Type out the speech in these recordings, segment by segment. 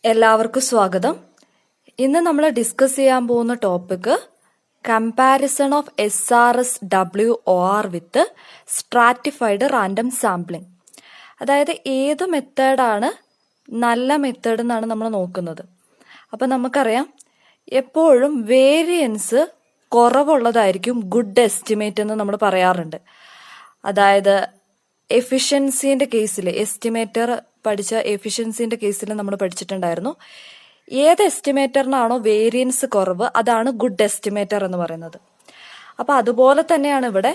എല്ലാവർക്കും സ്വാഗതം. ഇന്ന് നമ്മൾ ഡിസ്കസ് ചെയ്യാൻ പോകുന്ന topic comparison of SRS-WOR with stratified random sampling. അതായത് ഏത് മെത്തേഡാണ് നല്ല മെത്തേഡ് എന്നാണ് നമ്മൾ നോക്കുന്നത്. അപ്പം നമുക്കറിയാം എപ്പോഴും വേരിയൻസ് കുറവുള്ളതായിരിക്കും ഗുഡ് എസ്റ്റിമേറ്റ് എന്ന് നമ്മൾ പറയാറുണ്ട്. അതായത് എഫിഷ്യൻസിന്റെ കേസിൽ എസ്റ്റിമേറ്റർ പഠിച്ച എഫിഷ്യൻസിന്റെ കേസിൽ നമ്മൾ പഠിച്ചിട്ടുണ്ടായിരുന്നു. ഏത് എസ്റ്റിമേറ്ററിനാണോ വേരിയൻസ് കുറവ് അതാണ് ഗുഡ് എസ്റ്റിമേറ്റർ എന്ന് പറയുന്നത്. അപ്പൊ അതുപോലെ തന്നെയാണ് ഇവിടെ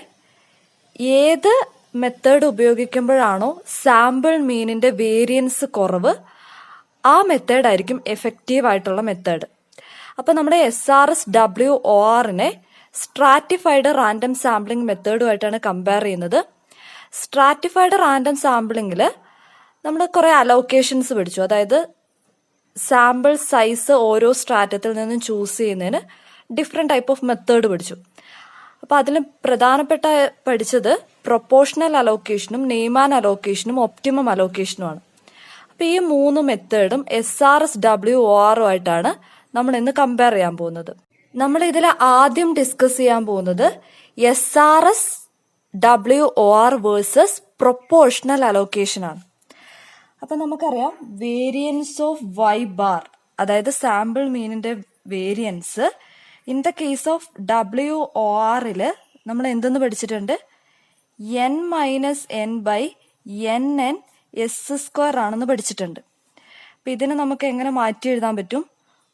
ഏത് മെത്തേഡ് ഉപയോഗിക്കുമ്പോഴാണോ സാമ്പിൾ മീനിന്റെ വേരിയൻസ് കുറവ് ആ മെത്തേഡ് ആയിരിക്കും എഫക്റ്റീവ് ആയിട്ടുള്ള മെത്തേഡ്. അപ്പൊ നമ്മുടെ SRS-WOR-നെ സ്ട്രാറ്റിഫൈഡ് റാൻഡം സാമ്പിളിംഗ് മെത്തേഡുമായിട്ടാണ് കമ്പയർ ചെയ്യുന്നത്. സ്ട്രാറ്റിഫൈഡ് റാൻഡം സാമ്പിളിംഗിൽ നമ്മൾ കുറെ അലോക്കേഷൻസ് പഠിച്ചു. അതായത് സാമ്പിൾ സൈസ് ഓരോ സ്ട്രാറ്റത്തിൽ നിന്നും ചൂസ് ചെയ്യുന്നതിന് ഡിഫറെന്റ് ടൈപ്പ് ഓഫ് മെത്തേഡ് പഠിച്ചു. അപ്പൊ അതിൽ പ്രധാനപ്പെട്ട പഠിച്ചത് പ്രൊപ്പോർഷണൽ അലോക്കേഷനും നെയ്മാൻ അലോക്കേഷനും ഒപ്റ്റിമം അലോക്കേഷനുമാണ്. അപ്പൊ ഈ മൂന്ന് മെത്തേഡും SRS-WOR-ഉമായിട്ടാണ് നമ്മൾ ഇന്ന് കമ്പയർ ചെയ്യാൻ പോകുന്നത്. നമ്മൾ ഇതിൽ ആദ്യം ഡിസ്കസ് ചെയ്യാൻ പോകുന്നത് SRS-WOR വേഴ്സസ് പ്രൊപ്പോർഷണൽ അലോക്കേഷൻ ആണ്. അപ്പൊ നമുക്കറിയാം വേരിയൻസ് ഓഫ് Y ബാർ, അതായത് സാമ്പിൾ മീനിന്റെ variance in the case of WOR-ല് നമ്മൾ എന്തെന്ന് പഠിച്ചിട്ടുണ്ട്? N-N/NN S² ആണെന്ന് പഠിച്ചിട്ടുണ്ട്. അപ്പൊ ഇതിനെ നമുക്ക് എങ്ങനെ മാറ്റി എഴുതാൻ പറ്റും?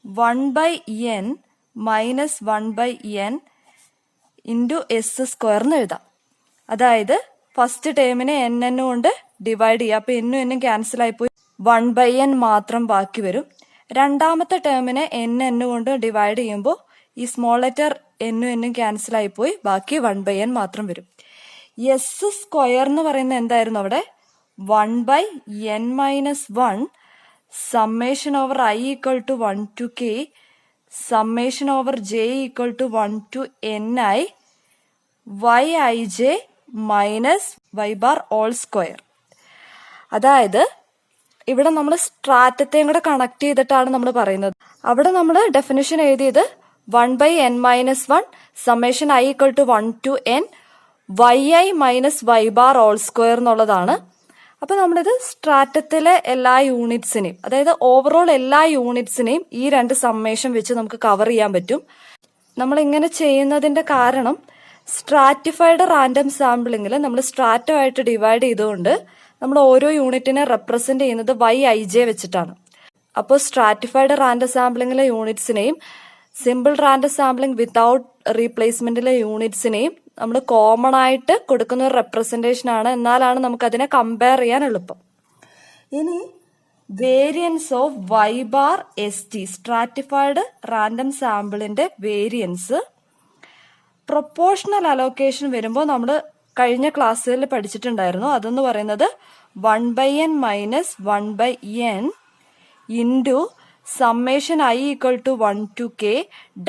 1/n - 1/n ഇൻറ്റു S² എന്ന് എഴുതാം. അതായത് ഫസ്റ്റ് ടേമിനെ NN കൊണ്ട് ഡിവൈഡ് ചെയ്യുക. അപ്പൊ N ക്യാൻസൽ ആയിപ്പോയി 1/n മാത്രം ബാക്കി വരും. രണ്ടാമത്തെ ടേമിനെ NN കൊണ്ട് ഡിവൈഡ് ചെയ്യുമ്പോൾ ഈ സ്മോൾ ലെറ്റർ N ക്യാൻസൽ ആയിപ്പോയി ബാക്കി 1/n മാത്രം വരും. S² എന്ന് പറയുന്നത് എന്തായിരുന്നു അവിടെ? 1/n - 1 summation over I equal to 1 to k summation over j equal to 1 to ni yij minus y bar all square. അതായത് ഇവിടെ നമ്മൾ സ്ട്രാറ്റത്തെയും കൂടെ കണക്ട് ചെയ്തിട്ടാണ് നമ്മൾ പറയുന്നത്. അവിടെ നമ്മൾ ഡെഫിനിഷൻ എഴുതിയത് 1/n - 1 summation I equal to 1 to n yi minus y bar all square എന്നുള്ളതാണ്. അപ്പൊ നമ്മളിത് സ്ട്രാറ്റത്തിലെ എല്ലാ യൂണിറ്റ്സിനെയും, അതായത് ഓവറോൾ എല്ലാ യൂണിറ്റ്സിനെയും ഈ രണ്ട് സമ്മേഷൻ വെച്ച് നമുക്ക് കവർ ചെയ്യാൻ പറ്റും. നമ്മൾ ഇങ്ങനെ ചെയ്യുന്നതിന്റെ കാരണം സ്ട്രാറ്റിഫൈഡ് റാൻഡം സാമ്പിളിംഗിൽ നമ്മൾ സ്ട്രാറ്റമായിട്ട് ഡിവൈഡ് ചെയ്തുകൊണ്ട് നമ്മൾ ഓരോ യൂണിറ്റിനെ റെപ്രസെന്റ് ചെയ്യുന്നത് yij വെച്ചിട്ടാണ്. അപ്പോൾ സ്ട്രാറ്റിഫൈഡ് റാൻഡം സാമ്പിളിംഗിലെ യൂണിറ്റ്സിനെയും സിമ്പിൾ റാൻഡം സാമ്പിളിംഗ് വിത്തൗട്ട് റീപ്ലേസ്മെന്റിലെ യൂണിറ്റ്സിനെയും നമ്മൾ കോമൺ ആയിട്ട് കൊടുക്കുന്ന ഒരു റെപ്രസെന്റേഷൻ ആണ്. എന്നാലാണ് നമുക്ക് അതിനെ കമ്പയർ ചെയ്യാൻ എളുപ്പം. ഇനി variance of Y bar ST stratified random സാമ്പിളിന്റെ വേരിയൻസ് പ്രൊപ്പോർഷണൽ അലോക്കേഷൻ വരുമ്പോൾ നമ്മൾ കഴിഞ്ഞ ക്ലാസ്സിൽ പഠിച്ചിട്ടുണ്ടായിരുന്നു. അതെന്ന് പറയുന്നത് 1/n - 1/n into summation I equal to 1 to k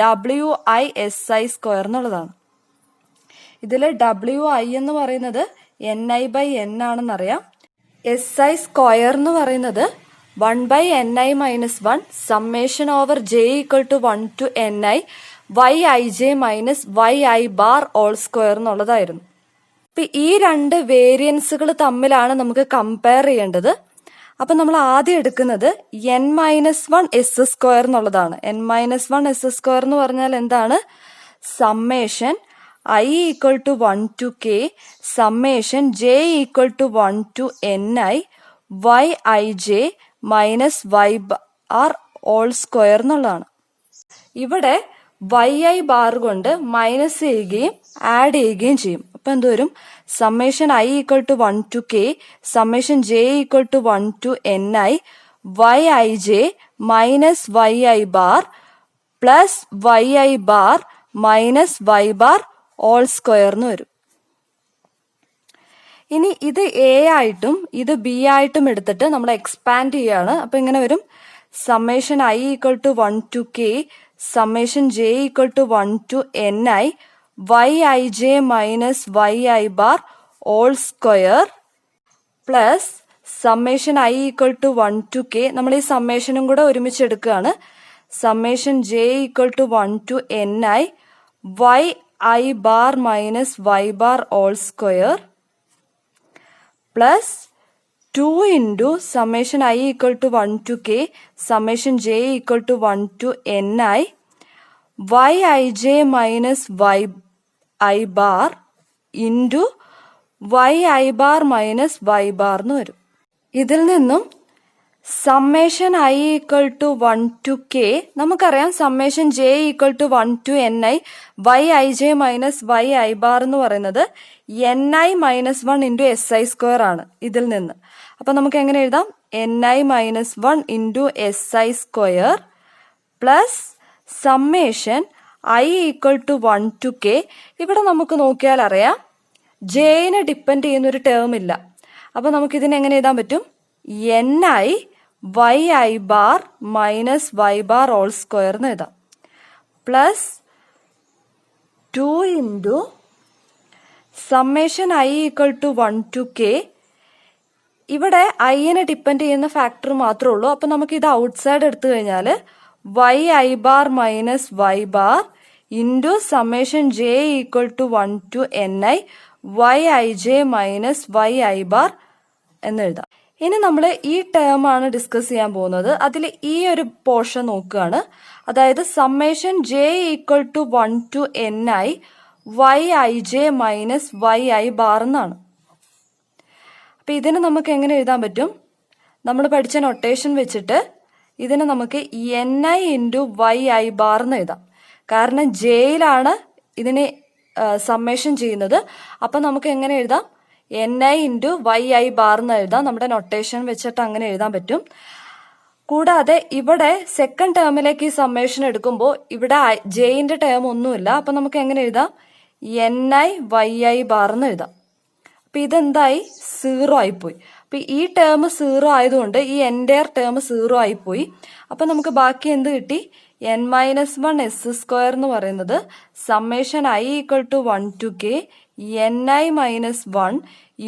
WI/SI² എന്നുള്ളതാണ്. ഇതിൽ WI എന്ന് പറയുന്നത് NI/n ആണെന്നറിയാം. SI² എന്ന് പറയുന്നത് 1/ni - 1 summation over j equal to 1 to ni yij minus yi bar all square എന്നുള്ളതായിരുന്നു. അപ്പൊ ഈ രണ്ട് വേരിയൻസുകൾ തമ്മിലാണ് നമുക്ക് കമ്പയർ ചെയ്യേണ്ടത്. അപ്പൊ നമ്മൾ ആദ്യം എടുക്കുന്നത് N-1 S² എന്നുള്ളതാണ്. N-1 S² എന്ന് പറഞ്ഞാൽ എന്താണ്? Summation I equal to 1 to k summation j equal to 1 to ni yij minus y bar all square എന്നുള്ളതാണ്. ഇവിടെ yi ബാർ കൊണ്ട് മൈനസ് ചെയ്യുകയും ആഡ് ചെയ്യുകയും ചെയ്യും. അപ്പൊ എന്തോരും? Summation I equal to 1 to k summation j equal to 1 to ni yij minus yi bar plus yi bar minus y bar all square എന്ന് വരും. ഇനി ഇത് A ആയിട്ടും ഇത് B ആയിട്ടും എടുത്തിട്ട് നമ്മൾ എക്സ്പാൻഡ് ചെയ്യാണ്. അപ്പൊ ഇങ്ങനെ വരും summation I equal to 1 to k summation j equal to 1 to ni yij minus yi bar all square plus summation i equal to 1 to k. നമ്മൾ ഈ സമ്മേഷനും കൂടെ ഒരുമിച്ച് എടുക്കുകയാണ്. Summation j equal to 1 to ni y I bar minus y bar all square plus 2 into summation I equal to 1 to k summation j equal to 1 to ni yij minus yi bar into yi bar minus y bar എന്ന് വരും. ഇതിൽ നിന്നും summation i equal to 1 to k നമുക്കറിയാം. Summation j equal to 1 to ni yij minus yi bar എന്ന് പറയുന്നത് ni minus 1 into SI square ആണ് ഇതിൽ നിന്ന്. അപ്പൊ നമുക്ക് എങ്ങനെ എഴുതാം? ni minus 1 into SI square plus summation i equal to 1 to k. ഇവിടെ നമുക്ക് നോക്കിയാൽ അറിയാം ജെയിനെ ഡിപ്പെൻഡ് ചെയ്യുന്ന ഒരു ടേം ഇല്ല. അപ്പൊ നമുക്ക് ഇതിനെ എങ്ങനെ എഴുതാൻ പറ്റും? ni yi bar minus y bar all square എന്ന് എഴുതാം. Plus 2 into summation i equal to 1 to k. ഇവിടെ ഐനെ ഡിപ്പെൻഡ് ചെയ്യുന്ന ഫാക്ടർ മാത്രമേ ഉള്ളൂ. അപ്പൊ നമുക്ക് ഇത് ഔട്ട്സൈഡ് എടുത്തു കഴിഞ്ഞാൽ yi bar minus y bar into summation j equal to 1 to ni yij minus yi bar എന്ന് എഴുതാം. ഇനി നമ്മൾ ഈ ടേം ആണ് ഡിസ്കസ് ചെയ്യാൻ പോകുന്നത്. അതിൽ ഈ ഒരു പോർഷൻ നോക്കുകയാണ്. അതായത് summation j equal to 1 to ni yij minus yi bar എന്നാണ്. അപ്പൊ ഇതിന് നമുക്ക് എങ്ങനെ എഴുതാൻ പറ്റും? നമ്മൾ പഠിച്ച നൊട്ടേഷൻ വെച്ചിട്ട് ഇതിനെ നമുക്ക് ni ഇൻറ്റു yi ബാർ എന്ന് എഴുതാം. കാരണം ജെയിലാണ് ഇതിനെ സമ്മേഷൻ ചെയ്യുന്നത്. അപ്പൊ നമുക്ക് എങ്ങനെ എഴുതാം? ni ഇൻറ്റു yi ബാർ എന്ന് എഴുതാം. നമ്മുടെ നൊട്ടേഷൻ വെച്ചിട്ട് അങ്ങനെ എഴുതാൻ പറ്റും. കൂടാതെ ഇവിടെ സെക്കൻഡ് ടേമിലേക്ക് ഈ സമ്മേഷൻ എടുക്കുമ്പോൾ ഇവിടെ ജെയിന്റെ ടേം ഒന്നുമില്ല. അപ്പൊ നമുക്ക് എങ്ങനെ എഴുതാം? ni yi ബാർ എന്ന് എഴുതാം. അപ്പൊ ഇതെന്തായി? 0 ആയിപ്പോയി. അപ്പൊ ഈ ടേം 0 ആയതുകൊണ്ട് ഈ എൻറ്റയർ ടേം 0 ആയിപ്പോയി. അപ്പൊ നമുക്ക് ബാക്കി എന്ത് കിട്ടി? n മൈനസ് 1 എസ് സ്ക്വയർ എന്ന് പറയുന്നത് summation i equal to 1 to k ni minus 1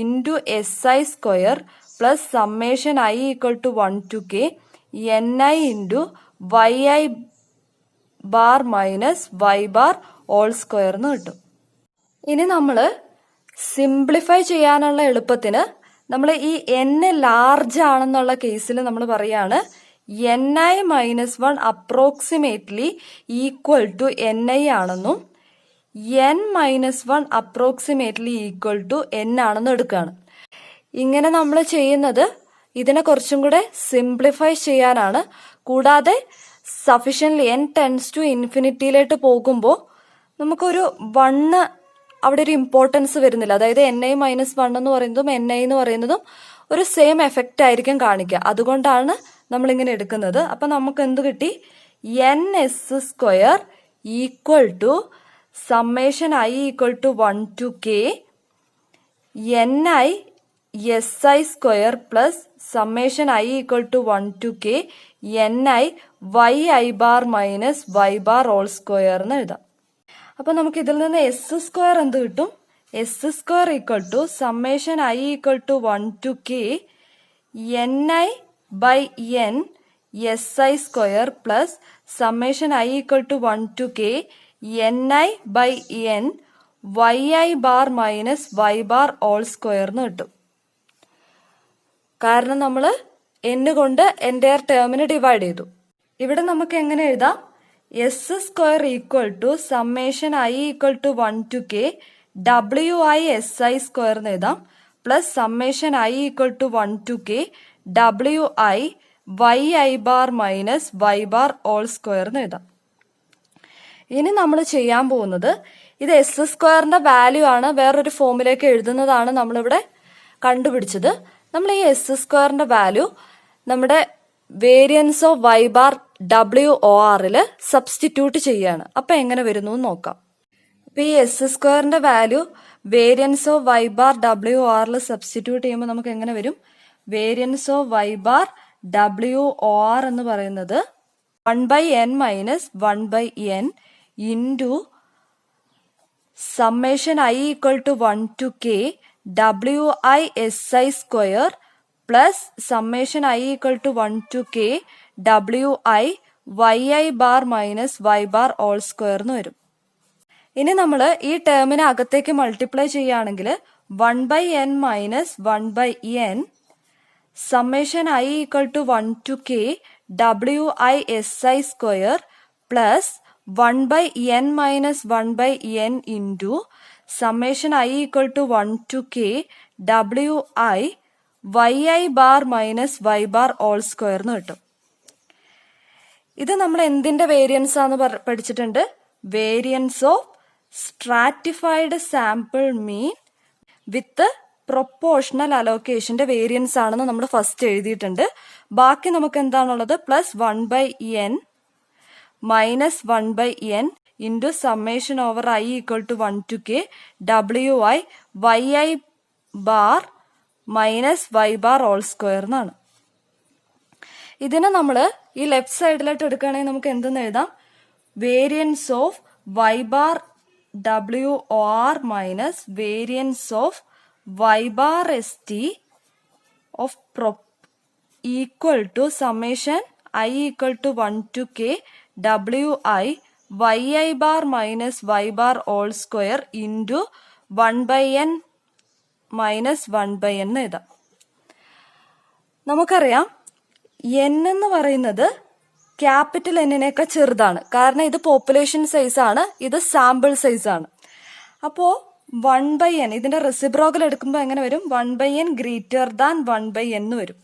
into SI square plus summation i equal to 1 to k ni into yi bar minus y bar all square എന്ന് കിട്ടും. ഇനി നമ്മൾ simplify ചെയ്യാനുള്ള എളുപ്പത്തിന് നമ്മൾ ഈ n ലാർജ് ആണെന്നുള്ള കേസിൽ നമ്മൾ പറയാണ് ni minus 1 approximately equal to ni ആണെന്നും n minus 1 approximately equal to n ആണെന്നും എടുക്കുകയാണ്. ഇങ്ങനെ നമ്മൾ ചെയ്യുന്നത് ഇതിനെ കുറച്ചും കൂടെ സിംപ്ലിഫൈ ചെയ്യാനാണ്. കൂടാതെ സഫിഷ്യൻ്റ്ലി n ടെൻസ് ടു ഇൻഫിനിറ്റിയിലേക്ക് പോകുമ്പോൾ നമുക്കൊരു 1 അവിടെ ഒരു ഇമ്പോർട്ടൻസ് വരുന്നില്ല. അതായത് ni മൈനസ് 1 എന്ന് പറയുന്നതും ni എന്ന് പറയുന്നതും ഒരു സെയിം എഫക്റ്റ് ആയിരിക്കും കാണിക്കുക. അതുകൊണ്ടാണ് നമ്മളിങ്ങനെ എടുക്കുന്നത്. അപ്പൊ നമുക്ക് എന്ത് കിട്ടി? ns square equal to summation i equal to 1 to k ni SI square plus summation i equal to 1 to k ni yi bar minus y bar all square എന്ന് എഴുതാം. അപ്പൊ നമുക്ക് ഇതിൽ നിന്ന് എസ് സ്ക്വയർ എന്ത് കിട്ടും? S square equal to summation i equal to 1 to k ni by n SI square plus summation i equal to 1 to k ni by n yi bar minus y bar all square എന്ന് കിട്ടും. കാരണം നമ്മൾ n കൊണ്ട് entire ടേമിനെ divide ചെയ്തു. ഇവിടെ നമുക്ക് എങ്ങനെ എഴുതാം? S square equal to summation i equal to 1 to k WI square എന്ന് എഴുതാം plus summation i equal to 1 to k WI yi bar minus y bar all square എന്ന് എഴുതാം. ഇനി നമ്മൾ ചെയ്യാൻ പോകുന്നത് ഇത് എസ് സ്ക്വയറിന്റെ വാല്യൂ ആണ്, വേറൊരു ഫോമിലേക്ക് എഴുതുന്നതാണ് നമ്മളിവിടെ കണ്ടുപിടിച്ചത്. നമ്മൾ ഈ എസ് സ്ക്വയറിന്റെ വാല്യൂ നമ്മുടെ variance of y bar WOR substitute ചെയ്യാണ്. അപ്പൊ എങ്ങനെ വരുന്നു എന്ന് നോക്കാം. അപ്പൊ ഈ എസ് സ്ക്വയറിന്റെ value variance of y bar WOR substitute ചെയ്യുമ്പോൾ നമുക്ക് എങ്ങനെ വരും? Variance of y bar WOR എന്ന് പറയുന്നത് 1/n minus 1/n into summation i equal to 1 to k WI SI square plus summation i equal to 1 to k wi yi bar minus y bar all square എന്ന് വരും. ഇനി നമ്മൾ ഈ ടേമിനെ അകത്തേക്ക് multiply ചെയ്യുകയാണെങ്കിൽ 1/n minus 1/n summation i equal to 1 to k wi si square plus 1/n minus 1/n into summation i equal to 1 to k wi yi bar minus y bar all square എന്ന് കിട്ടും. ഇത് നമ്മൾ എന്തിന്റെ variance ആണെന്ന് പഠിച്ചിട്ടുണ്ട്? Variance of stratified sample mean with proportional അലോക്കേഷന്റെ variance ആണെന്ന് നമ്മൾ ഫസ്റ്റ് എഴുതിയിട്ടുണ്ട്. ബാക്കി നമുക്ക് എന്താണുള്ളത്? Plus 1/n minus 1/n into summation over i equal to 1 to k wi yi bar minus y bar all square എന്നാണ്. ഇതിനെ നമ്മൾ ഈ ലെഫ്റ്റ് സൈഡിലായിട്ട് എടുക്കുകയാണെങ്കിൽ നമുക്ക് എന്തെന്ന് എഴുതാം? Variance of y bar WR minus variance of y bar ST of equal to summation i equal to 1 to k wi yi bar minus y bar all square into 1/n minus 1/n എന്ന് എഴുതാം. നമുക്കറിയാം n എന്ന് പറയുന്നത് capital എന്നിനേക്കാൾ ചെറുതാണ്. കാരണം ഇത് population size ആണ്, ഇത് സാമ്പിൾ സൈസ് ആണ്. അപ്പോ 1/n ഇതിന്റെ റെസിപ്രോക്കൽ എടുക്കുമ്പോൾ എങ്ങനെ വരും? 1/n ഗ്രേറ്റർ ദാൻ 1/n എന്ന് വരും.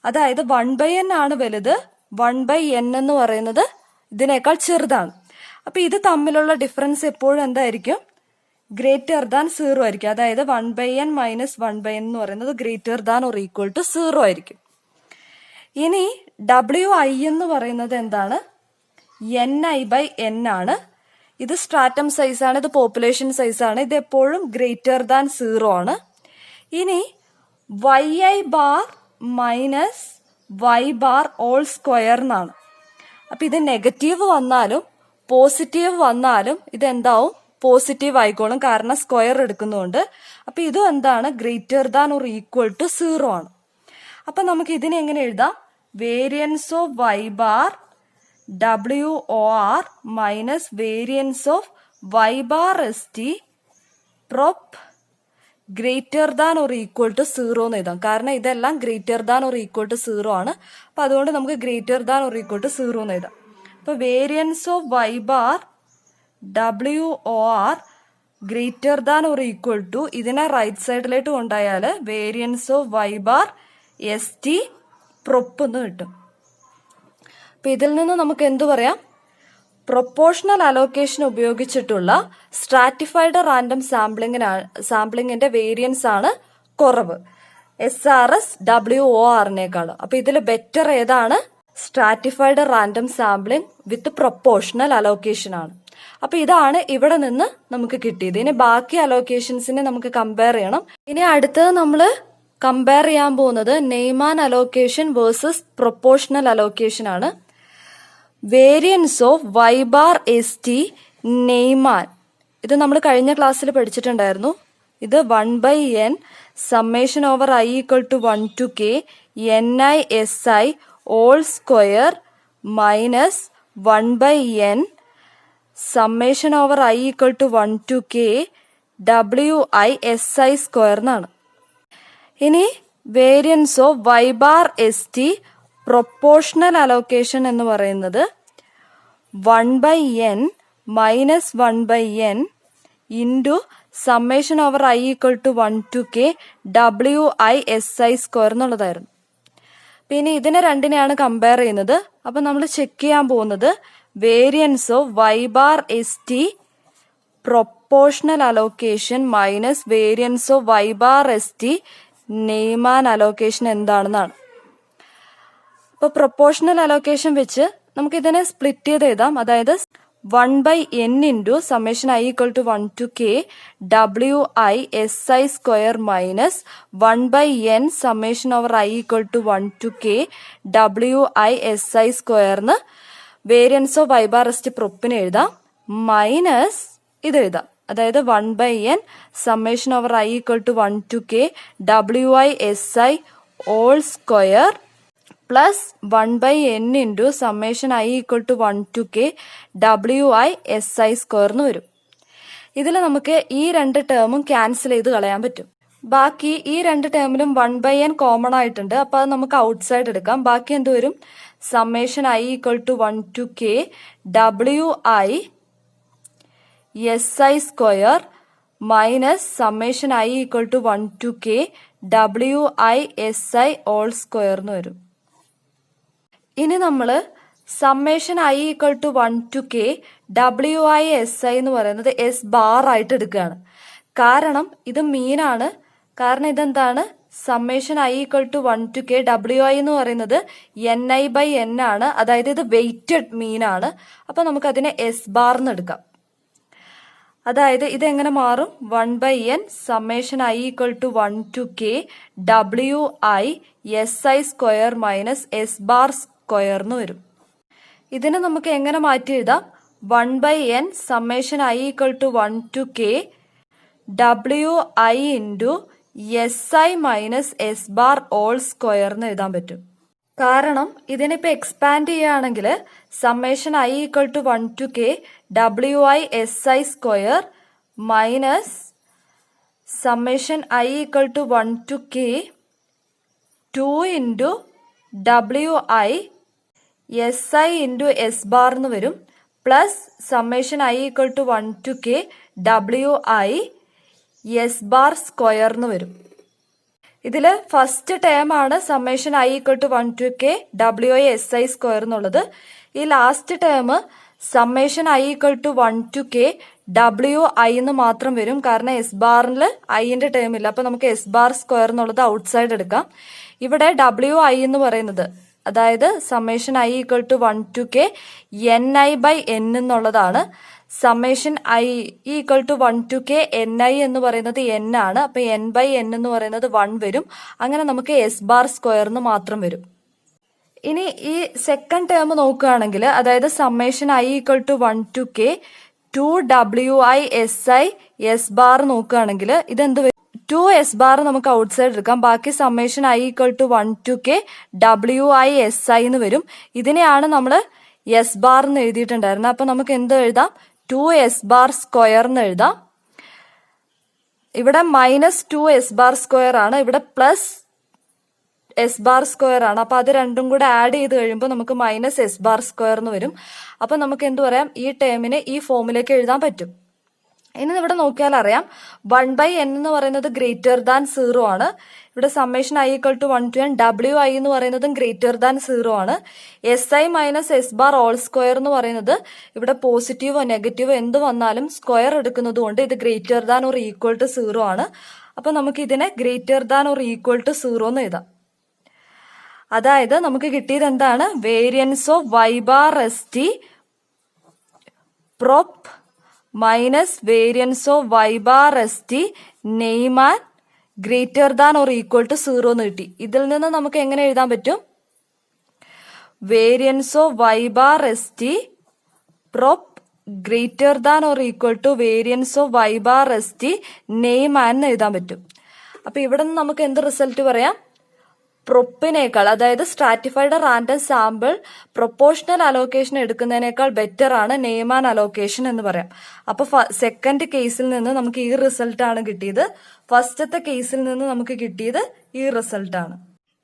അതായത് 1/n ആണ് വലുത്, 1/n എന്ന് പറയുന്നത് ഇതിനേക്കാൾ ചെറുതാണ്. അപ്പൊ ഇത് തമ്മിലുള്ള ഡിഫറൻസ് എപ്പോഴും എന്തായിരിക്കും? ഗ്രേറ്റർ ദാൻ 0 ആയിരിക്കും. അതായത് 1/n മൈനസ് 1/n എന്ന് പറയുന്നത് greater than or equal to 0 ആയിരിക്കും. ഇനി wi എന്ന് പറയുന്നത് എന്താണ്? ni/n ആണ്. ഇത് സ്ട്രാറ്റം സൈസ് ആണ്, ഇത് പോപ്പുലേഷൻ സൈസ് ആണ്. ഇത് എപ്പോഴും ഗ്രേറ്റർ ദാൻ 0 ആണ്. ഇനി yi bar minus y bar all square എന്നാണ്. അപ്പൊ ഇത് നെഗറ്റീവ് വന്നാലും പോസിറ്റീവ് വന്നാലും ഇത് എന്താവും? പോസിറ്റീവ് ആയിക്കോളും, കാരണം സ്ക്വയർ എടുക്കുന്നതുകൊണ്ട്. അപ്പൊ ഇതും എന്താണ്? Greater than or equal to 0 ആണ്. അപ്പൊ നമുക്ക് ഇതിനെ എങ്ങനെ എഴുതാം? Variance of y bar WOR minus variance of y bar ST prop greater than or equal to 0 എന്ന് എഴുതാം. കാരണം ഇതെല്ലാം greater than or equal to 0 ആണ്. അപ്പൊ അതുകൊണ്ട് നമുക്ക് greater than or equal to 0 എന്ന് എഴുതാം. അപ്പൊ variance of y bar WOR greater than or equal to, ഇതിനെ റൈറ്റ് സൈഡിലേക്ക് കൊണ്ടായാൽ variance of y bar ST prop എന്ന് കിട്ടും. അപ്പൊ ഇതിൽ നിന്ന് നമുക്ക് എന്തു പറയാം? പ്രൊപ്പോർഷണൽ അലോക്കേഷൻ ഉപയോഗിച്ചിട്ടുള്ള സ്ട്രാറ്റിഫൈഡ് റാൻഡം സാമ്പിളിങ്ങിന്റെ വേരിയൻസ് ആണ് കുറവ്, SRS WORനേക്കാളും. അപ്പൊ ഇതിൽ ബെറ്റർ ഏതാണ്? Stratified random sampling with proportional allocation ആണ്. അപ്പൊ ഇതാണ് ഇവിടെ നിന്ന് നമുക്ക് കിട്ടിയത്. ഇനി ബാക്കി അലോക്കേഷൻസിനെ നമുക്ക് കമ്പയർ ചെയ്യണം. ഇനി അടുത്തത് നമ്മൾ കമ്പയർ ചെയ്യാൻ പോകുന്നത് Neyman allocation versus proportional allocation ആണ്. Variance of y bar ST Neyman, ഇത് നമ്മൾ കഴിഞ്ഞ ക്ലാസ്സിൽ പഠിച്ചിട്ടുണ്ടായിരുന്നു. ഇത് 1/n summation over i equal to 1 to k ni si whole square minus 1/n summation over i equal to 1 to k wi si square എന്നാണ്. ഇനി variance of y bar ST proportional allocation എന്ന് പറയുന്നത് 1/n minus 1/n into summation over i equal to 1 to k wi si square എന്നുള്ളതായിരുന്നു. പിന്നെ ഇതിനെ രണ്ടിനെയാണ് compare ചെയ്യുന്നത്. അപ്പൊ നമ്മൾ ചെക്ക് ചെയ്യാൻ പോകുന്നത് variance of y bar ST proportional allocation minus variance of y bar ST Neyman allocation എന്താണെന്നാണ്. ഇപ്പൊ പ്രൊപ്പോർഷണൽ അലോക്കേഷൻ വെച്ച് നമുക്ക് ഇതിനെ സ്പ്ലിറ്റ് ചെയ്ത് എഴുതാം. അതായത് 1/n into summation i equal to 1 to k wi si square minus 1/n summation over i equal to 1 to k wi si സ്ക്വയറിന് variance of y bar ST പ്രൊപ്പിന് എഴുതാം, മൈനസ് ഇത് എഴുതാം. അതായത് 1/n summation over i equal to 1 to k wi si whole square plus 1/n into summation i equal to 1 to k WI SI square എന്ന് വരും. ഇതിൽ നമുക്ക് ഈ രണ്ട് ടേമും ക്യാൻസൽ ചെയ്ത് കളയാൻ പറ്റും. ബാക്കി ഈ രണ്ട് ടേമിലും 1/n കോമൺ ആയിട്ടുണ്ട്. അപ്പൊ അത് നമുക്ക് ഔട്ട്സൈഡ് എടുക്കാം. ബാക്കി എന്ത് വരും? Summation i equal to 1 to k WI SI square minus summation i equal to 1 to k WI SI whole square എന്ന് വരും. ഇനി നമ്മൾ summation i equal to 1 to k WI SI എന്ന് പറയുന്നത് എസ് ബാർ ആയിട്ട് എടുക്കുകയാണ്. കാരണം ഇത് മീനാണ്. കാരണം ഇതെന്താണ്? Summation i equal to 1 to k WI എന്ന് പറയുന്നത് NI/n ആണ്. അതായത് ഇത് വെയ്റ്റഡ് മീനാണ്. അപ്പൊ നമുക്ക് അതിനെ എസ് ബാർ എന്ന് എടുക്കാം. അതായത് ഇതെങ്ങനെ മാറും? 1/n summation i equal to 1 to k WI SI square minus S bar square എന്ന് വരും. ഇതിനെ നമുക്ക് എങ്ങനെ മാറ്റി എഴുതാം? 1/n summation i equal to 1 to k WI into SI minus S bar all square എന്ന് എഴുതാൻ പറ്റും. കാരണം ഇതിനിപ്പോൾ എക്സ്പാൻഡ് ചെയ്യുകയാണെങ്കിൽ summation i equal to 1 to k WI SI square minus summation i equal to 1 to k 2 into WI SI into S bar എന്ന് വരും. Plus summation i equal to 1 to k WI S bar square എന്ന് വരും. ഇതിൽ first term ആണ് summation i equal to 1 to k WI SI square എന്നുള്ളത്. ഈ last term summation i equal to 1 to k WI എന്ന് മാത്രം വരും. കാരണം എസ് ബാറിൽ ഐന്റെ ടേം ഇല്ല. അപ്പൊ നമുക്ക് എസ് ബാർ സ്ക്വയർ എന്നുള്ളത് ഔട്ട്സൈഡ് എടുക്കാം. ഇവിടെ WI എന്ന് പറയുന്നത്, അതായത് summation i equal to 1 to k NI/n എന്നുള്ളതാണ്. Summation i equal to 1 to k NI എന്ന് പറയുന്നത് n ആണ്. അപ്പൊ n/n എന്ന് പറയുന്നത് 1 വരും. അങ്ങനെ നമുക്ക് എസ് ബാർ സ്ക്വയർ എന്ന് മാത്രം വരും. ഇനി ഈ സെക്കൻഡ് ടേം നോക്കുകയാണെങ്കിൽ, അതായത് summation i equal to 1 to k 2 WI SI S bar നോക്കുകയാണെങ്കിൽ ഇതെന്ത് വരും? 2 എസ് ബാർ നമുക്ക് ഔട്ട്സൈഡ് എടുക്കാം. ബാക്കി summation i equal to 1 to k WI SI എന്ന് വരും. ഇതിനെയാണ് നമ്മൾ എസ് ബാർ എന്ന് എഴുതിയിട്ടുണ്ടായിരുന്നത്. അപ്പൊ നമുക്ക് എന്ത് എഴുതാം? 2 എസ് ബാർ സ്ക്വയർ എന്ന് എഴുതാം. ഇവിടെ -2 എസ് ബാർ സ്ക്വയർ ആണ്, ഇവിടെ പ്ലസ് എസ് ബാർ സ്ക്വയർ ആണ്. അപ്പൊ അത് രണ്ടും കൂടെ ആഡ് ചെയ്ത് കഴിയുമ്പോൾ നമുക്ക് മൈനസ് എസ് ബാർ സ്ക്വയർ എന്ന് വരും. അപ്പൊ നമുക്ക് എന്ത് പറയാം? ഈ ടേമിനെ ഈ ഫോമിലേക്ക് എഴുതാൻ പറ്റും. ഇനി ഇവിടെ നോക്കിയാൽ അറിയാം 1/n എന്ന് പറയുന്നത് ഗ്രേറ്റർ ദാൻ 0 ആണ്. ഇവിടെ summation i equal to 1 to n WI എന്ന് പറയുന്നതും ഗ്രേറ്റർ ദാൻ 0 ആണ്. SI minus S bar all square എന്ന് പറയുന്നത് ഇവിടെ പോസിറ്റീവോ നെഗറ്റീവോ എന്ത് വന്നാലും സ്ക്വയർ എടുക്കുന്നത് കൊണ്ട് ഇത് greater than or equal to 0 ആണ്. അപ്പൊ നമുക്ക് ഇതിനെ greater than or equal to 0 എന്ന് എഴുതാം. അതായത് നമുക്ക് കിട്ടിയത് എന്താണ്? Variance of y bar ST prop minus variance of y bar ST Neyman greater than or equal to 0 എന്ന് കിട്ടി. ഇതിൽ നിന്ന് നമുക്ക് എങ്ങനെ എഴുതാൻ പറ്റും? Variance of y bar ST prop greater than or equal to variance of y bar ST Neyman എന്ന് എഴുതാൻ പറ്റും. അപ്പൊ ഇവിടെ നിന്ന് നമുക്ക് എന്ത് റിസൾട്ട് പറയാം? പ്രൊപ്പിനേക്കാൾ, അതായത് stratified random sample proportional allocation എടുക്കുന്നതിനേക്കാൾ ബെറ്റർ ആണ് നെയ്മാൻ അലോക്കേഷൻ എന്ന് പറയാം. അപ്പൊ സെക്കൻഡ് കേസിൽ നിന്ന് നമുക്ക് ഈ റിസൾട്ട് ആണ് കിട്ടിയത്. ഫസ്റ്റത്തെ കേസിൽ നിന്ന് നമുക്ക് കിട്ടിയത് ഈ റിസൾട്ട് ആണ്.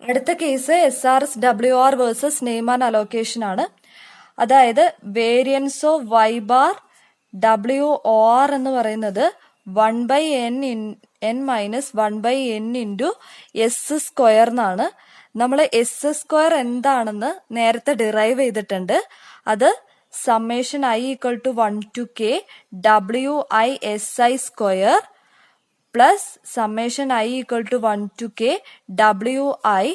അടുത്ത case SRS WR versus Neyman allocation ആണ്. അതായത് variance of y bar WR എന്ന് പറയുന്നത് 1/n minus 1/n into S square എന്നാണ്. നമ്മൾ എസ് സ്ക്വയർ എന്താണെന്ന് നേരത്തെ ഡിറൈവ് ചെയ്തിട്ടുണ്ട്. അത് summation i equal to 1 to k WI SI square plus summation i equal to 1 to k WI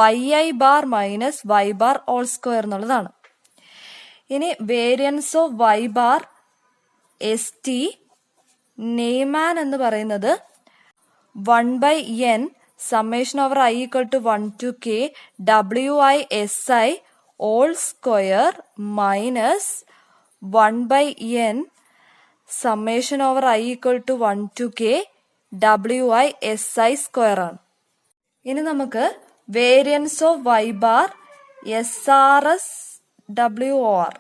YI bar minus y bar all square എന്നുള്ളതാണ്. ഇനി variance of y bar ST Neyman എന്ന് പറയുന്നത് 1/n summation over i equal to 1 to k WI SI whole square minus 1/n summation over i equal to 1 to k WI SI square ആണ്. ഇനി നമുക്ക് variance of y bar SRSWOR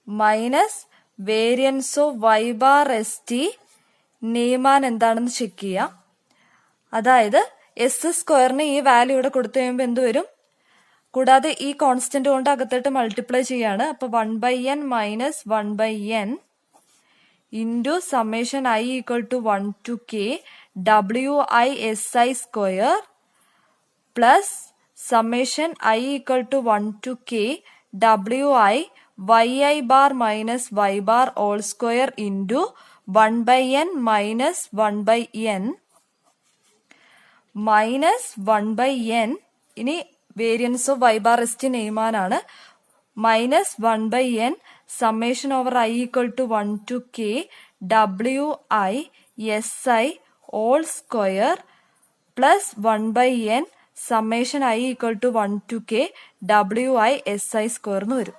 minus variance of y bar ST Neyman എന്താണെന്ന് check ചെയ്യാം. അതായത് S² ഈ value ഇവിടെ കൊടുത്തു കഴിയുമ്പോൾ എന്ത് വരും? കൂടാതെ ഈ കോൺസ്റ്റന്റ് കൊണ്ട് അകത്തോട്ട് മൾട്ടിപ്ലൈ ചെയ്യാണ്. അപ്പൊ 1/n minus 1/n into summation I equal to 1 to k WISI² plus summation I equal to 1 to k WI YI bar minus y bar all square into 1/n minus 1/n minus 1/n. ഇനി variance of y bar ST നെയ്മാനാണ്. Minus 1/n summation over I equal to 1 to k WISI whole square plus 1/n summation I equal to 1 to k WISI² എന്ന് വരും.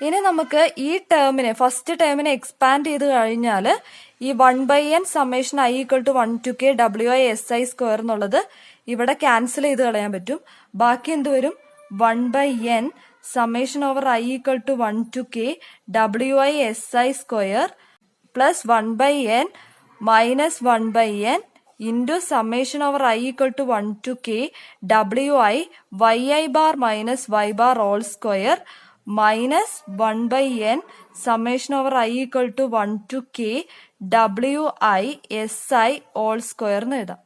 ഇനി നമുക്ക് ഈ ടേമിനെ first ടേമിനെ expand ചെയ്ത് കഴിഞ്ഞാൽ ഈ 1/n summation I equal to 1 to k WISI² എന്നുള്ളത് ഇവിടെ ക്യാൻസൽ ചെയ്ത് കളയാൻ പറ്റും. ബാക്കി എന്ത് വരും? 1/n summation over I equal to 1 to k WISI² plus 1/n minus 1/n into summation over I equal to 1 to k WI YI bar minus y bar all square minus 1/n summation over I equal to 1 to k WISI whole square എന്ന് എഴുതാം.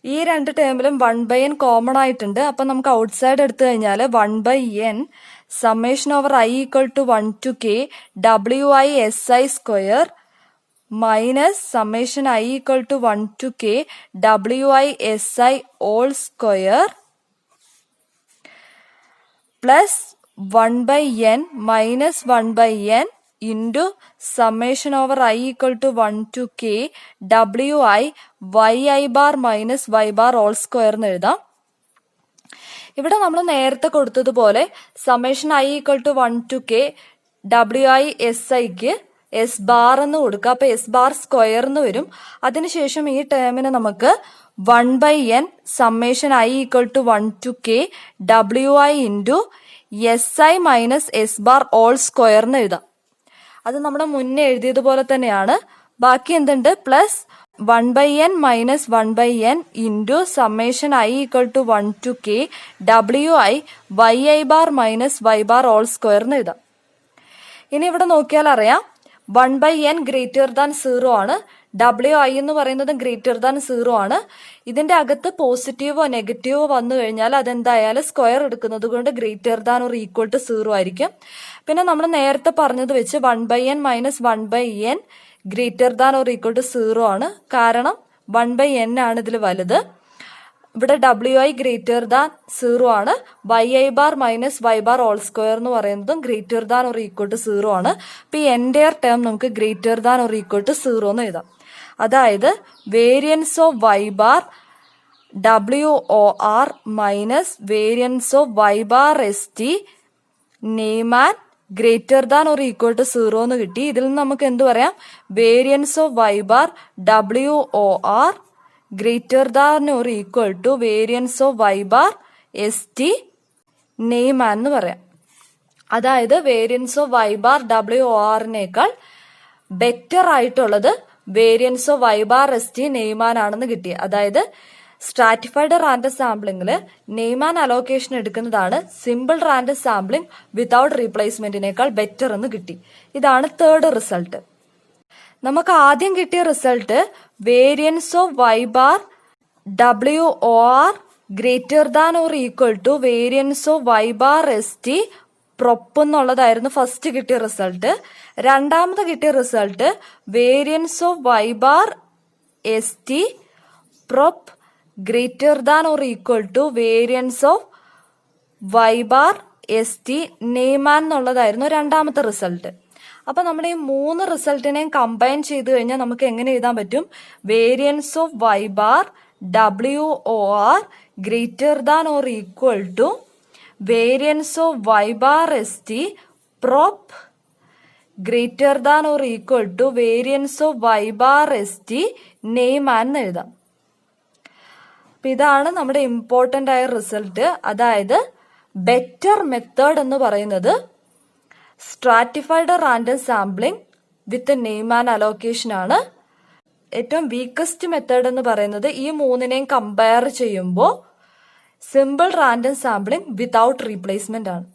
ഈ രണ്ട് ടേമിലും 1/n common ആയിട്ടുണ്ട്. അപ്പൊ നമുക്ക് outside എടുത്തു കഴിഞ്ഞാൽ 1/n summation over I equal to 1 to k WISI² minus summation I equal to 1 to k WISI whole square plus 1/n minus 1/n into summation over I equal to 1 to k WI YI bar minus y bar all square എന്ന് എഴുതാം. ഇവിടെ നമ്മൾ നേരത്തെ കൊടുത്തതുപോലെ summation I equal to 1 to k WISIക്ക് S bar എന്ന് കൊടുക്കുക. അപ്പൊ S ബാർ സ്ക്വയർ എന്ന് വരും. അതിനുശേഷം ഈ ടേമിന് നമുക്ക് 1/n summation I equal to 1 to k WI into SI minus S bar all square എന്ന് എഴുതാം. അത് നമ്മുടെ മുന്നേ എഴുതിയതുപോലെ തന്നെയാണ്. ബാക്കി എന്തുണ്ട്? Plus 1/n minus 1/n into summation I equal to 1 to k WI YI bar minus y bar all square എന്ന് എഴുതാം. ഇനി ഇവിടെ നോക്കിയാൽ അറിയാം 1/n ഗ്രേറ്റർ ദാൻ 0 ആണ്. WI എന്ന് പറയുന്നത് ഗ്രേറ്റർ ദാൻ 0 ആണ്. ഇതിന്റെ അകത്ത് പോസിറ്റീവോ നെഗറ്റീവോ വന്നു കഴിഞ്ഞാൽ അതെന്തായാലും സ്ക്വയർ എടുക്കുന്നത് കൊണ്ട് greater than or equal to 0 ആയിരിക്കും. പിന്നെ നമ്മൾ നേരത്തെ പറഞ്ഞത് വെച്ച് 1/n minus 1/n greater than or equal to 0 ആണ്. കാരണം 1/n ആണ് ഇതിൽ വലുത്. ഇവിടെ WI ഗ്രേറ്റർ ദാൻ 0 ആണ്. YI bar minus y bar all square എന്ന് പറയുന്നതും greater than or equal to 0 ആണ്. അപ്പൊ ഈ എൻറ്റയർ ടേം നമുക്ക് greater than or equal to 0 എന്ന് എഴുതാം. അതായത് variance of y bar WOR minus variance of y bar ST Neyman greater than or equal to 0 എന്ന് കിട്ടി. ഇതിൽ നിന്ന് നമുക്ക് എന്ത് പറയാം? Variance of y bar WOR greater than or equal to variance of y bar ST Neyman എന്ന് പറയാം. അതായത് വേരിയൻസ് ഓഫ് y ബാർ WORനേക്കാൾ ബെറ്റർ ആയിട്ടുള്ളത് variance of y bar ST Neyman ആണെന്ന് കിട്ടി. അതായത് സ്ട്രാറ്റിഫൈഡ് റാൻഡം സാമ്പിളിംഗിൽ നെയ്മാൻ അലോക്കേഷൻ എടുക്കുന്നതാണ് സിമ്പിൾ റാൻഡം സാമ്പിളിംഗ് വിതൗട്ട് റീപ്ലേസ്മെന്റിനേക്കാൾ ബെറ്റർ എന്ന് കിട്ടി. ഇതാണ് തേർഡ് റിസൾട്ട്. നമുക്ക് ആദ്യം കിട്ടിയ result variance of y bar WOR greater than or equal to variance of y bar ST prop എന്നുള്ളതായിരുന്നു ഫസ്റ്റ് കിട്ടിയ റിസൾട്ട്. രണ്ടാമത് കിട്ടിയ result variance of y bar ST prop greater than or equal to variance of y bar ST Neyman എന്നുള്ളതായിരുന്നു രണ്ടാമത്തെ result. അപ്പൊ നമ്മുടെ ഈ മൂന്ന് റിസൾട്ടിനെയും കമ്പൈൻ ചെയ്ത് കഴിഞ്ഞാൽ നമുക്ക് എങ്ങനെ എഴുതാൻ പറ്റും? Variance of y bar WOR greater than or equal to variance of y bar ST prop greater than or equal to variance of y bar ST Neyman എന്ന് എഴുതാം. അപ്പൊ ഇതാണ് നമ്മുടെ ഇമ്പോർട്ടന്റ് ആയ റിസൾട്ട്. അതായത് ബെറ്റർ മെത്തേഡ് എന്ന് പറയുന്നത് stratified random sampling with name and allocation ആണ്. ഏറ്റവും വീക്കസ്റ്റ് മെത്തേഡ് എന്ന് പറയുന്നത് ഈ മൂന്നിനെയും കമ്പയർ ചെയ്യുമ്പോൾ simple random sampling without replacement ആണ്.